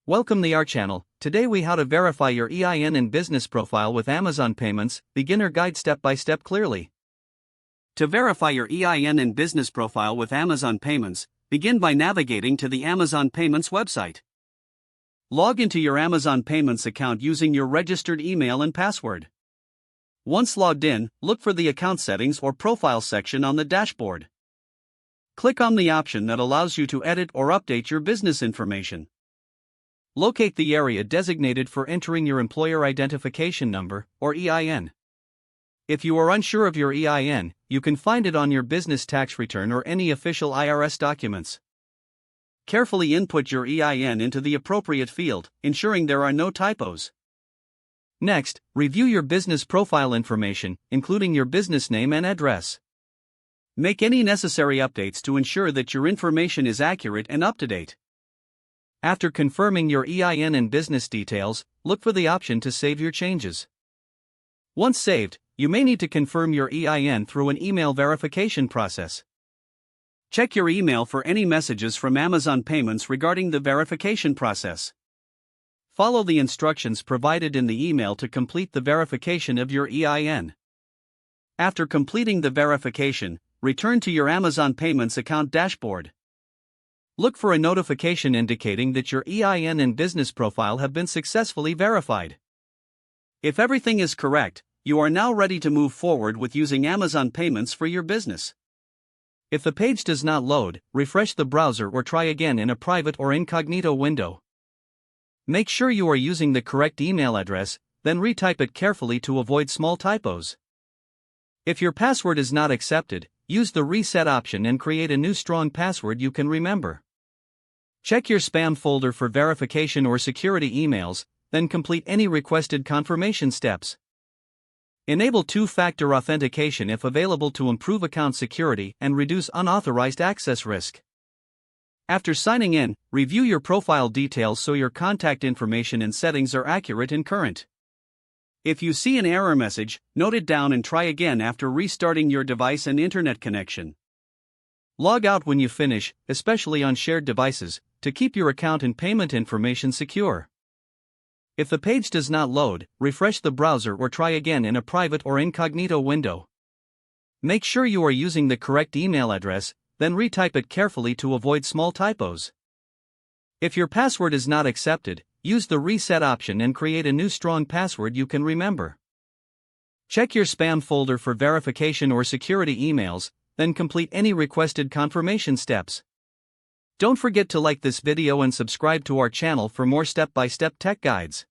Welcome to our channel. Today we how to verify your EIN and business profile with Amazon Payments, beginner guide step by step clearly. To verify your EIN and business profile with Amazon Payments, begin by navigating to the Amazon Payments website. Log into your Amazon Payments account using your registered email and password. Once logged in, look for the account settings or profile section on the dashboard. Click on the option that allows you to edit or update your business information. Locate the area designated for entering your employer identification number, or EIN. If you are unsure of your EIN, you can find it on your business tax return or any official IRS documents. Carefully input your EIN into the appropriate field, ensuring there are no typos. Next, review your business profile information, including your business name and address. Make any necessary updates to ensure that your information is accurate and up to date. After confirming your EIN and business details, look for the option to save your changes. Once saved, you may need to confirm your EIN through an email verification process. Check your email for any messages from Amazon Payments regarding the verification process. Follow the instructions provided in the email to complete the verification of your EIN. After completing the verification, return to your Amazon Payments account dashboard. Look for a notification indicating that your EIN and business profile have been successfully verified. If everything is correct, you are now ready to move forward with using Amazon Payments for your business. If the page does not load, refresh the browser or try again in a private or incognito window. Make sure you are using the correct email address, then retype it carefully to avoid small typos. If your password is not accepted, use the reset option and create a new strong password you can remember. Check your spam folder for verification or security emails, then complete any requested confirmation steps. Enable two-factor authentication if available to improve account security and reduce unauthorized access risk. After signing in, review your profile details so your contact information and settings are accurate and current. If you see an error message, note it down and try again after restarting your device and internet connection. Log out when you finish, especially on shared devices, to keep your account and payment information secure. If the page does not load, refresh the browser or try again in a private or incognito window. Make sure you are using the correct email address, then retype it carefully to avoid small typos. If your password is not accepted, use the reset option and create a new strong password you can remember. Check your spam folder for verification or security emails, then complete any requested confirmation steps. Don't forget to like this video and subscribe to our channel for more step-by-step tech guides.